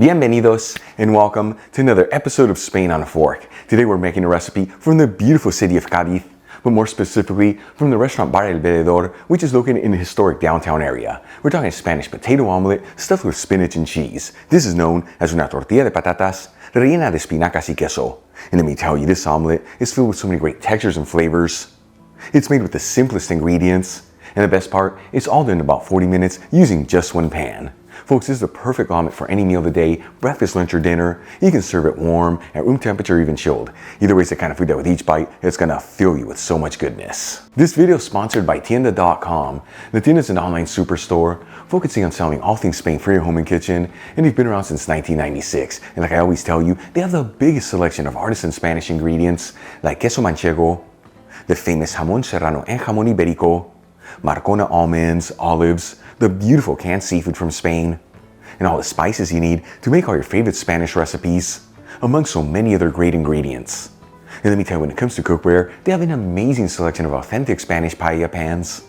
Bienvenidos and welcome to another episode of Spain on a Fork. Today we're making a recipe from the beautiful city of Cádiz, but more specifically from the restaurant Bar El Veredor, which is located in the historic downtown area. We're talking a Spanish potato omelet stuffed with spinach and cheese. This is known as una tortilla de patatas, rellena de espinacas y queso. And let me tell you, this omelet is filled with so many great textures and flavors. It's made with the simplest ingredients, and the best part, it's all done in about 40 minutes using just one pan. Folks, this is the perfect omelet for any meal of the day, breakfast, lunch, or dinner. You can serve it warm, at room temperature, or even chilled. Either way, it's the kind of food that with each bite, it's gonna fill you with so much goodness. This video is sponsored by Tienda.com. The Tienda is an online superstore focusing on selling all things Spain for your home and kitchen, and they've been around since 1996. And like I always tell you, they have the biggest selection of artisan Spanish ingredients like queso manchego, the famous jamón serrano and jamón ibérico, Marcona almonds, olives, the beautiful canned seafood from Spain, and all the spices you need to make all your favorite Spanish recipes, among so many other great ingredients. And let me tell you, when it comes to cookware, they have an amazing selection of authentic Spanish paella pans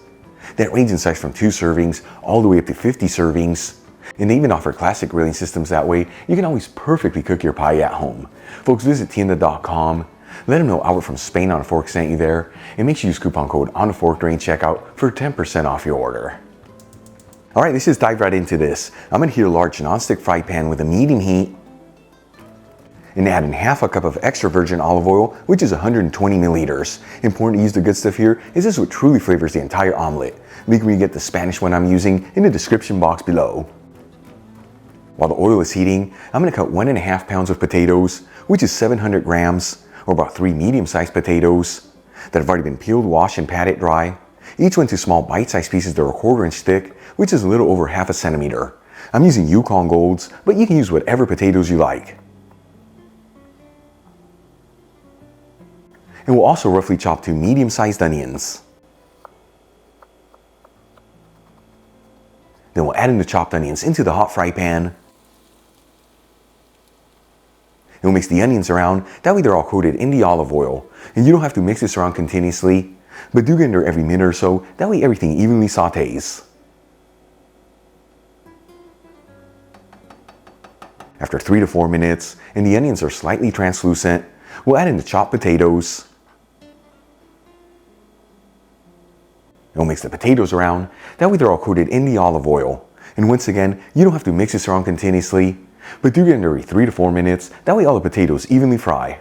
that range in size from 2 servings all the way up to 50 servings. And they even offer classic grilling systems that way you can always perfectly cook your paella at home. Folks, visit Tienda.com. Let them know Albert from Spain on a Fork sent you there, and make sure you use coupon code ONAFORK during checkout for 10% off your order. Alright, let's just dive right into this. I'm going to heat a large non-stick fry pan with a medium heat and add in half a cup of extra virgin olive oil, which is 120 milliliters. Important to use the good stuff here, is this is what truly flavors the entire omelet. Link where you get the Spanish one I'm using in the description box below. While the oil is heating, I'm going to cut 1.5 pounds of potatoes, which is 700 grams, or about 3 medium-sized potatoes that have already been peeled, washed, and patted dry. Each one into small bite-sized pieces that are 1/4 inch thick, which is a little over 1/2 centimeter. I'm using Yukon Golds, but you can use whatever potatoes you like. And we'll also roughly chop 2 medium-sized onions. Then we'll add in the chopped onions into the hot fry pan. And we'll mix the onions around, that way they're all coated in the olive oil. And you don't have to mix this around continuously, but do get in there every minute or so, that way everything evenly sautés. After 3 to 4 minutes, and the onions are slightly translucent, we'll add in the chopped potatoes. And we'll mix the potatoes around, that way they're all coated in the olive oil. And once again, you don't have to mix this around continuously, but do get in there every 3 to 4 minutes, that way all the potatoes evenly fry.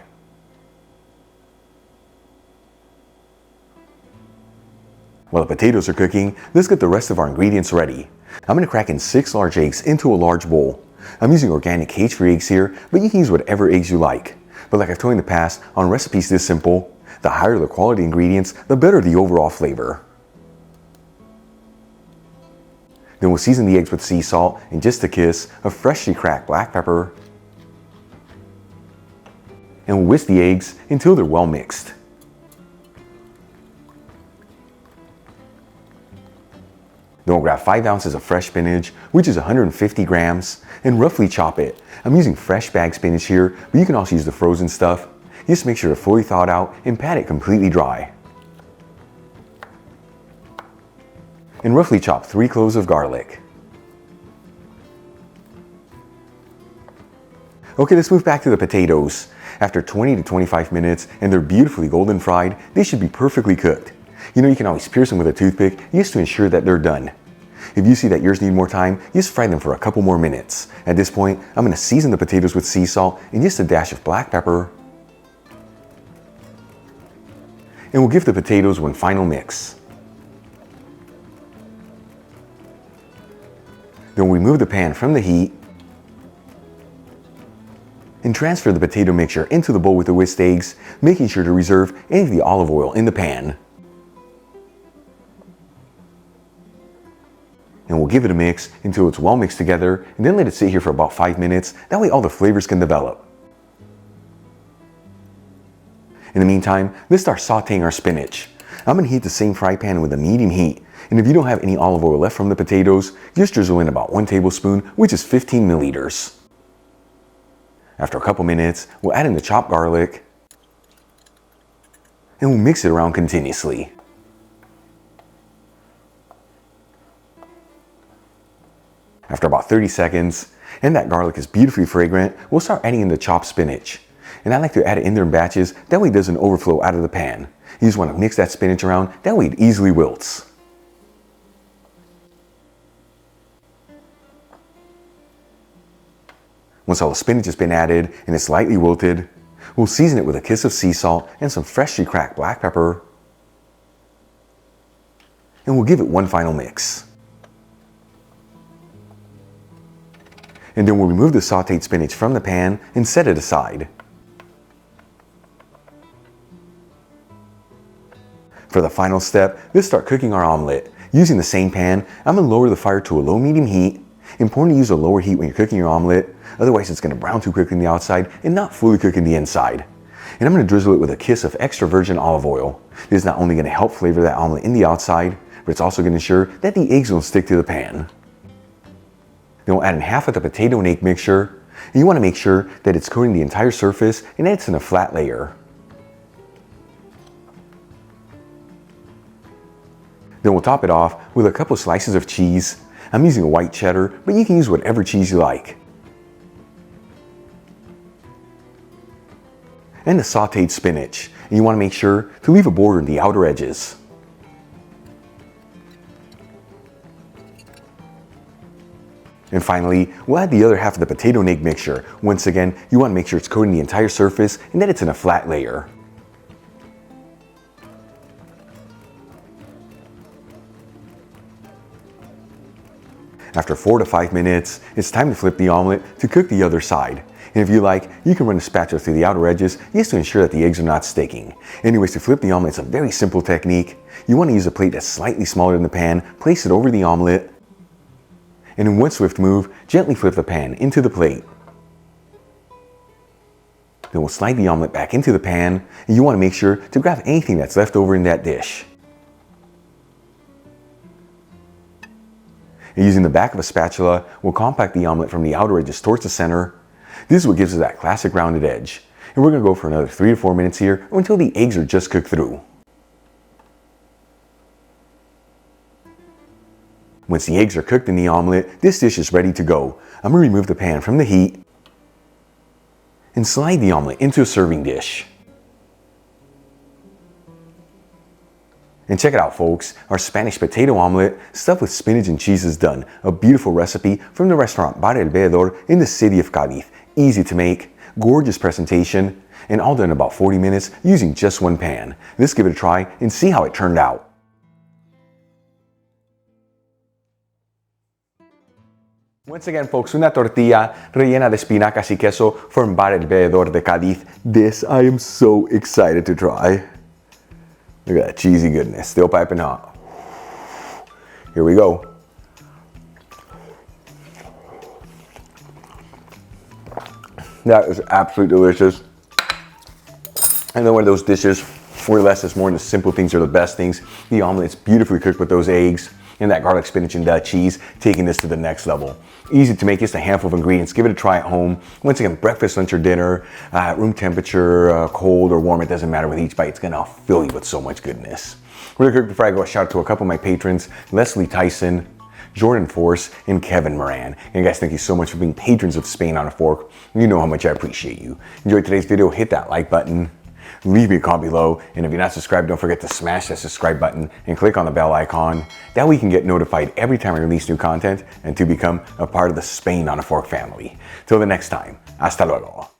While the potatoes are cooking, let's get the rest of our ingredients ready. I'm going to crack in 6 large eggs into a large bowl. I'm using organic cage-free eggs here, but you can use whatever eggs you like. But like I've told you in the past, on recipes this simple, the higher the quality ingredients, the better the overall flavor. Then we'll season the eggs with sea salt and just a kiss of freshly cracked black pepper. And we'll whisk the eggs until they're well mixed. Then we'll grab 5 ounces of fresh spinach, which is 150 grams, and roughly chop it. I'm using fresh bagged spinach here, but you can also use the frozen stuff. Just make sure to fully thaw it out and pat it completely dry. And roughly chop 3 cloves of garlic. Okay, let's move back to the potatoes. After 20 to 25 minutes and they're beautifully golden fried, they should be perfectly cooked. You know, you can always pierce them with a toothpick just to ensure that they're done. If you see that yours need more time, just fry them for a couple more minutes. At this point, I'm going to season the potatoes with sea salt and just a dash of black pepper. And we'll give the potatoes one final mix. Then we'll remove the pan from the heat and transfer the potato mixture into the bowl with the whisked eggs, making sure to reserve any of the olive oil in the pan. And we'll give it a mix until it's well mixed together, and then let it sit here for about 5 minutes, that way all the flavors can develop. In the meantime, let's start sauteing our spinach. I'm going to heat the same fry pan with a medium heat, and if you don't have any olive oil left from the potatoes, just drizzle in about 1 tablespoon, which is 15 milliliters. After a couple minutes, we'll add in the chopped garlic, and we'll mix it around continuously. After about 30 seconds, And that garlic is beautifully fragrant, we'll start adding in the chopped spinach. And I like to add it in there in batches, that way it doesn't overflow out of the pan. You just want to mix that spinach around, that way it easily wilts. Once all the spinach has been added and it's lightly wilted, we'll season it with a kiss of sea salt and some freshly cracked black pepper. And we'll give it one final mix. And then we'll remove the sauteed spinach from the pan and set it aside. For the final step, let's start cooking our omelette. Using the same pan, I'm going to lower the fire to a low-medium heat. Important to use a lower heat when you're cooking your omelette, otherwise it's going to brown too quickly on the outside and not fully cook in the inside. And I'm going to drizzle it with a kiss of extra virgin olive oil. This is not only going to help flavor that omelette in the outside, but it's also going to ensure that the eggs don't stick to the pan. Then we'll add in half of the potato and egg mixture. And you want to make sure that it's coating the entire surface and that it's in a flat layer. Then we'll top it off with a couple slices of cheese. I'm using a white cheddar, but you can use whatever cheese you like. And the sauteed spinach. And you want to make sure to leave a border in the outer edges. And finally, we'll add the other half of the potato and egg mixture. Once again, you want to make sure it's coating the entire surface and that it's in a flat layer. After 4 to 5 minutes, it's time to flip the omelet to cook the other side. And if you like, you can run a spatula through the outer edges just to ensure that the eggs are not sticking. Anyways, to flip the omelet, it's a very simple technique. You want to use a plate that's slightly smaller than the pan, place it over the omelet, and in one swift move, gently flip the pan into the plate. Then we'll slide the omelet back into the pan, and you want to make sure to grab anything that's left over in that dish. And using the back of a spatula, we'll compact the omelet from the outer edges towards the center. This is what gives us that classic rounded edge. And we're going to go for another 3 to 4 minutes here until the eggs are just cooked through. Once the eggs are cooked in the omelet, this dish is ready to go. I'm going to remove the pan from the heat and slide the omelet into a serving dish. And check it out, folks, our Spanish potato omelette stuffed with spinach and cheese is done. A beautiful recipe from the restaurant Bar El Veedor in the city of Cádiz. Easy to make, gorgeous presentation, and all done in about 40 minutes using just one pan. Let's give it a try and see how it turned out. Once again, folks, una tortilla rellena de espinacas y queso from Bar El Veedor de Cádiz. This I am so excited to try. Look at that cheesy goodness, still piping hot. Here we go. That is absolutely delicious. And then one of those dishes where less is more and the simple things are the best things. The omelet's beautifully cooked with those eggs and that garlic, spinach, and cheese, taking this to the next level. Easy to make, just a handful of ingredients. Give it a try at home. Once again, breakfast, lunch, or dinner, room temperature, cold or warm, it doesn't matter. With each bite, it's gonna fill you with so much goodness. Really quick before I go, a shout out to a couple of my patrons, Leslie Tyson, Jordan Force, and Kevin Moran. And guys, thank you so much for being patrons of Spain on a Fork. You know how much I appreciate you. Enjoyed today's video, hit that like button. Leave me a comment below, and if you're not subscribed, don't forget to smash that subscribe button and click on the bell icon. That way you can get notified every time I release new content and to become a part of the Spain on a Fork family. Till the next time, hasta luego.